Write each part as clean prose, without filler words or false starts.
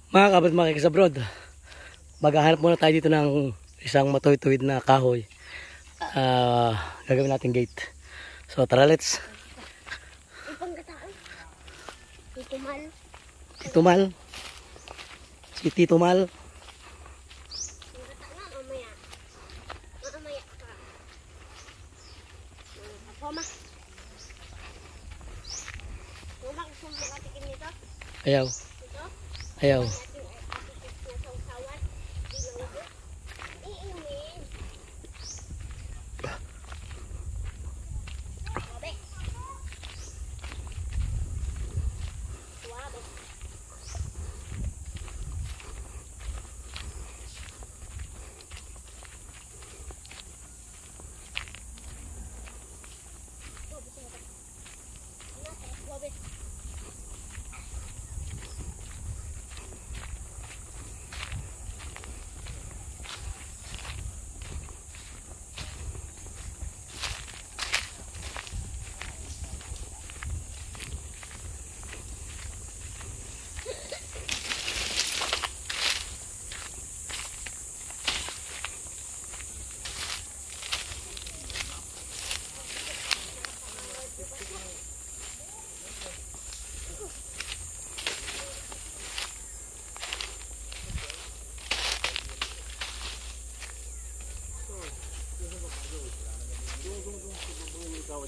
Mga kabad makikis abroad, maghahanap muna tayo dito ng isang matuwid-tuwid na kahoy. Gagawin natin gate. So tara, let's. Tito Mal. Si Tito Mal. Ayaw. Ayaw.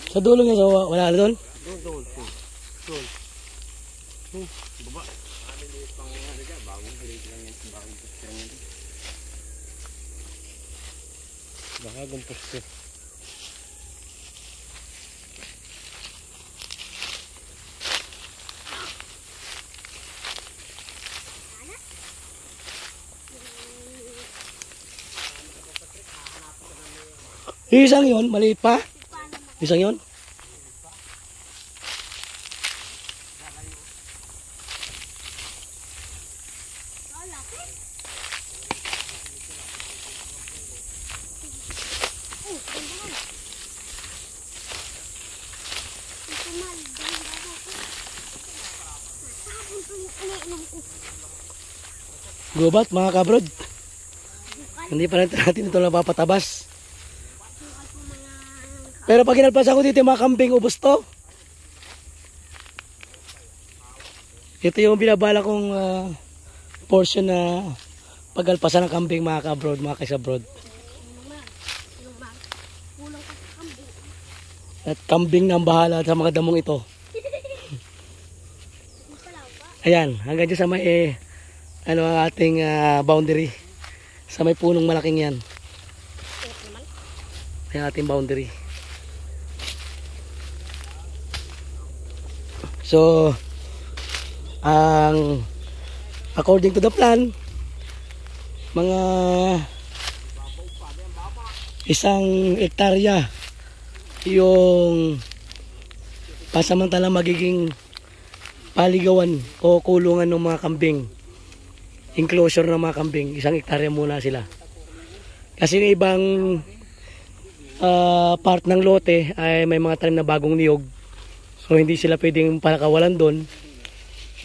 Sa dulo niya, so wala na doon? Doon. Baba. Bagong halik lang yan. Bagong poste lang yan. Bagong poste. Isang yun, maliit pa. Isang yun. Gubat mga kabrod. Hindi pa natin ito napapatabas. Pero pag inalpasan ko dito yung mga kambing, ubos to. Ito yung binabala kong portion na pagalpasan ng kambing mga kabrod, mga kaisabrod. At kambing na ang bahala sa mga damong ito. Ayan, hanggang dyan sa may ano ang ating boundary. Sa may punong malaking yan. Ayan ating boundary. So, according to the plan, mga 1 hektarya yung pasamantalang magiging paligawan o kulungan ng mga kambing. Enclosure ng mga kambing, 1 hektarya muna sila. Kasi yung ibang part ng lote ay may mga tanim na bagong niyog. So hindi sila pwedeng palakawalan doon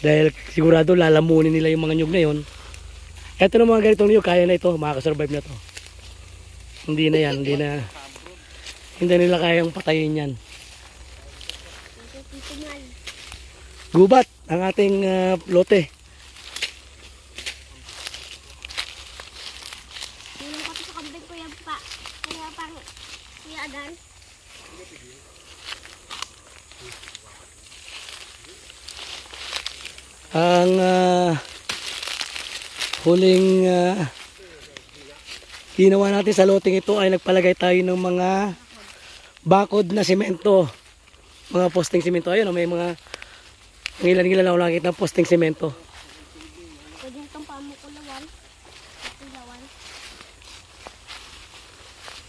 dahil sigurado lalamunin nila yung mga nyug na yun. Ito ng mga ganitong nyug, kaya na ito, makakasurvive na to. Hindi na yan, hindi nila kayang patayin yan. Gubat ang ating lote. Ang huling ginawa natin sa loting ito ay nagpalagay tayo ng mga bakod na simento, mga posting simento. Ayun, may mga ilan-ilan na ulangit ng posting simento.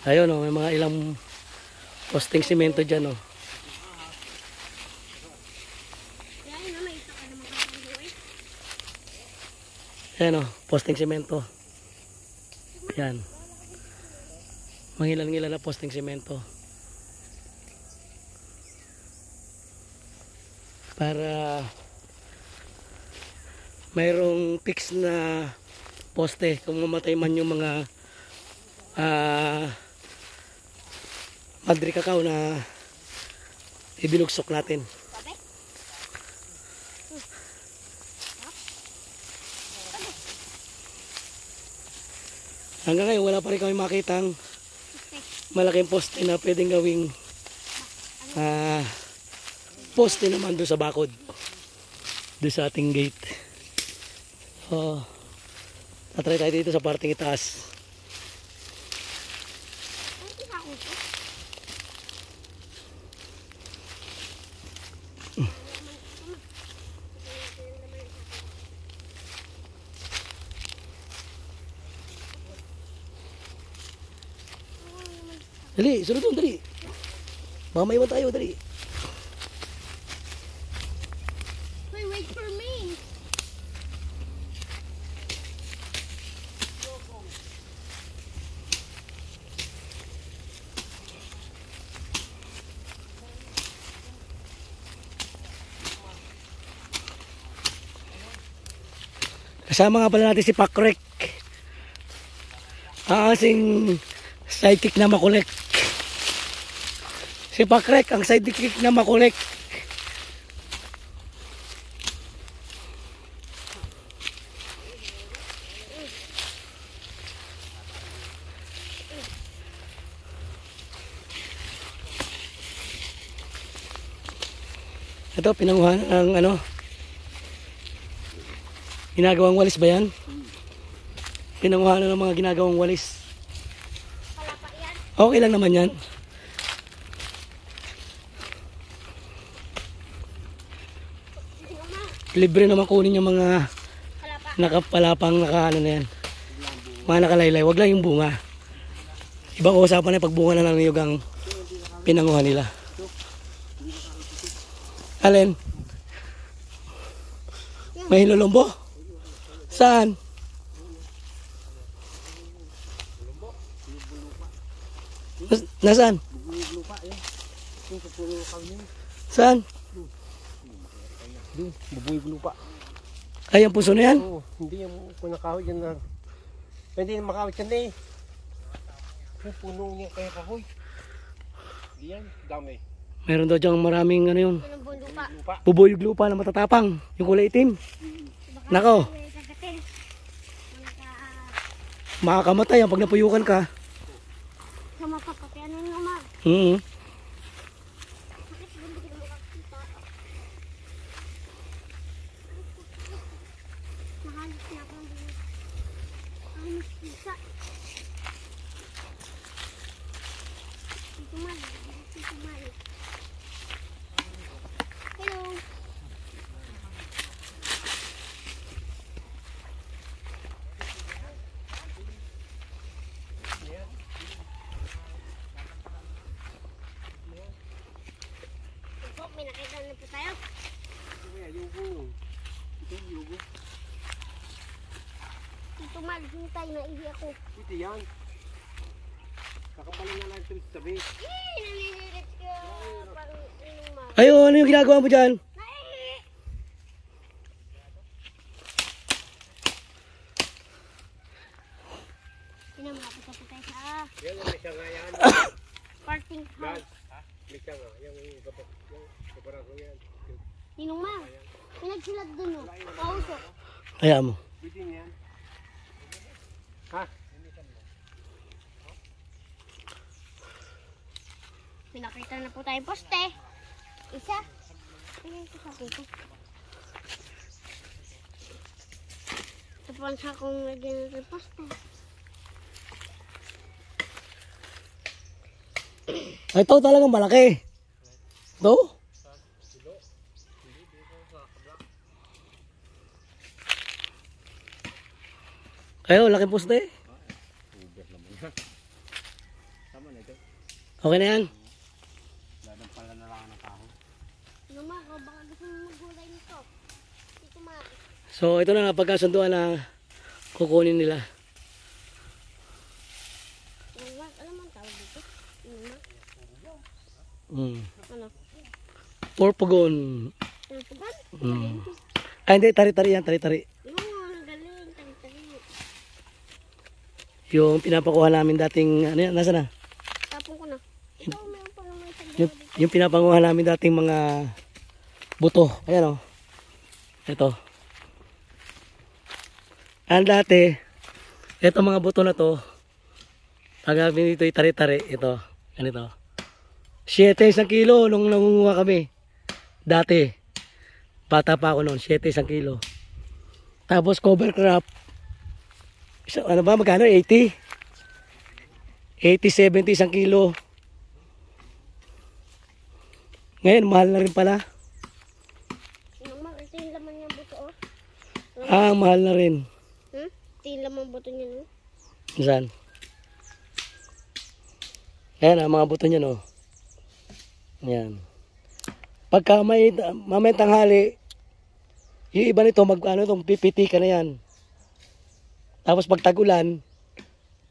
Ayun, may mga ilang posting simento dyan. Ayan posting simento. Ayan. Mangilan-ngilan na posting simento. Para mayroong fix na poste kung mamatay man yung mga madri kakao na ibilugsok natin. Hanggang ngayon wala pa rin kami makitang malaking poste na pwedeng gawing poste naman doon sa bakod, doon sa ating gate. So tatry tayo dito sa parting itaas. Dali, sunod doon, dali. Baka maiwan tayo, dali. Wait for me. Kasama nga pala natin si Pakrek. Ang asing sidekick na makulik. Si Pakrek, ang sidekick na makulik. Ito, pinanguhan ang ano, ginagawang walis ba yan? Pinanguhan ng mga ginagawang walis. Palapa yan. Okay lang naman yan. Libre naman kunin yung mga Palapa. nakapalapang ano na yan. Mga nakalaylay. Wag lang yung bunga. Ibang usapan na pag bunga na lang yung ang pinanguhan nila. Alin? May lulumbo? Saan? Nasaan? Saan? Baboy lupa. Ay, ang puso na yan? Oo, hindi yung kunakahoy yan na. Hindi na makawit yan eh. Yung puno niya kaya kahoy. Hindi yan, dami. Meron daw diyang maraming ano yun. Ano buong lupa? Lupa. Bubuyog lupa na matatapang. Yung kulay itim. Nako, Kagatin. makakamatay yan pag napuyukan ka. Sa mapapapyan na yung umag. Bakit hindi ka makakita? Mahalit na ako ng buhay. Ay, mas pisa. Dito man. Dito man. Hello. Po, may nakita na po tayo. Kaya yugo. Ito yugo. Dito man, hintay na ihi ako. Ito yan. Kakabalin na lang ito sa tabi. Naninilit ko. Parang inuman. Ayun, ano yung ginagawa mo dyan? Naihi! Pinamapit na po tayo sa Yan yung may siya nga yan. parting Yan. house. May siya nga. Yung kaparang ko yan. Ninong ma, pinagsilag dun o. Pausok. Kaya mo. Bitin yan. Ha? Pinakita na po tayo poste. Isa. Ayan ito sa akin ko. Ito po ang sakong lagyan ng poste. Ay, ito talagang malaki. Ito? Kayo, laking poste. Tama na ito. Okay na yan. Ladang pala na lang ng kahoy. Ninong ma, baka gusto mo magulay nito. Dito ma. So, ito na pagkasunduan na kukunin nila. Ninong ma, alam mo ang tawag dito? Ninong ma. Ano? Porpogon. Ano po ba? Ay, hindi. Tari-tari yan. Tari-tari. Yung Yung pinapakuha namin dating, ano yan, nasa na? Tapon ko na. Ito, meron pa naman isang Yung pinapanguha namin dating mga buto. Ayan o. Ito. Ang dati, ito mga buto na to, pag dito itari-tari, ito, ganito. 7 isang kilo nung nangunguha kami. Dati. Bata pa ako noon, 7 isang kilo. Tapos cover crop. Ano ba, magkano? 80? 80, 70 isang kilo. Ngayon, mahal na rin pala. Ito yung laman niya buto, oh. Ah, mahal na rin. Ito yung laman buto niya, no? Saan? Ayan ang mga buto niya, no? Ayan. Pagka may mamayang tanghali, yung iba nito, itong pipiti ka na yan. Tapos pag tag-ulan,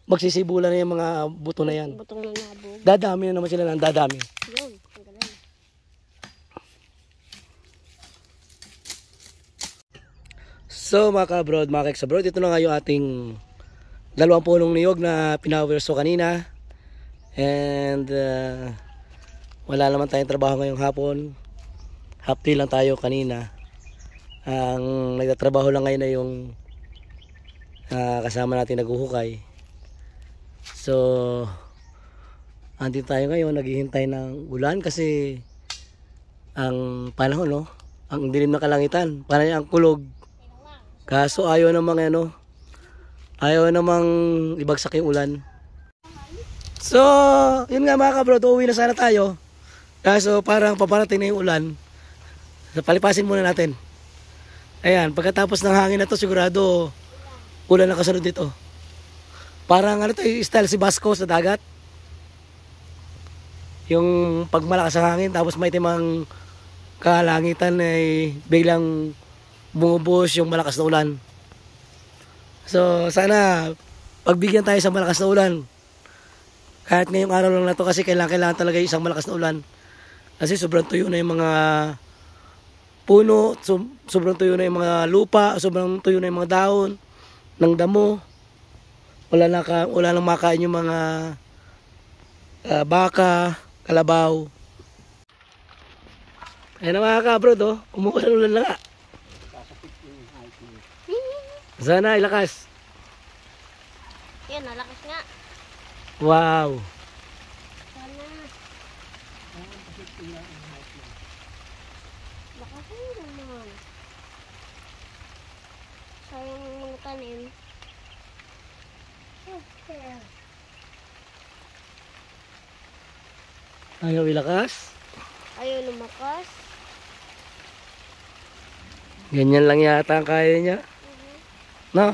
magsisibulan na yung mga buto na yan. Butong na nabog. Dadami na naman sila ng dadami. Yun, ang galing. So mga ka-abroad, mga ka-ex-abroad, ito na nga yung ating 2 punong niyog na pinawerso kanina. And wala naman tayong trabaho ngayong hapon. Half day lang tayo kanina. Ang nagtatrabaho lang ngayon na yung kasama natin naghuhukay. So andito tayo ngayon, naghihintay ng ulan kasi ang panahon, no? Ang dilim ng kalangitan, parang ang kulog. Kaso ayaw namang ayaw namang ibagsak yung ulan. So, yun nga mga ka-bro, uuwi na sana tayo. Kaso parang paparating na yung ulan. So, palipasin muna natin. Ayan, pagkatapos ng hangin na to, sigurado ulan na kasunod dito. Parang style si Basco sa dagat. Yung pag malakas ang hangin, tapos may timang kalangitan ay biglang bumubuhos yung malakas na ulan. So sana pagbigyan tayo sa malakas na ulan. Kahit ngayong araw lang na to kasi kailangan talaga yung isang malakas na ulan. Kasi sobrang tuyo na yung mga puno, sobrang tuyo na yung mga lupa, sobrang tuyo na yung mga dahon ng damo. Wala nang makain yung mga baka, kalabaw. Ayan na mga ka-bro, umuulan ulan na nga. Sana ilakas. Yan, nalakas nga. Wow. Sana. Lakas nga naman. Sayang yung mga tanim. Ayaw ilakas. Ayaw lumakas. Ganyan lang yata ang kaya niya. No?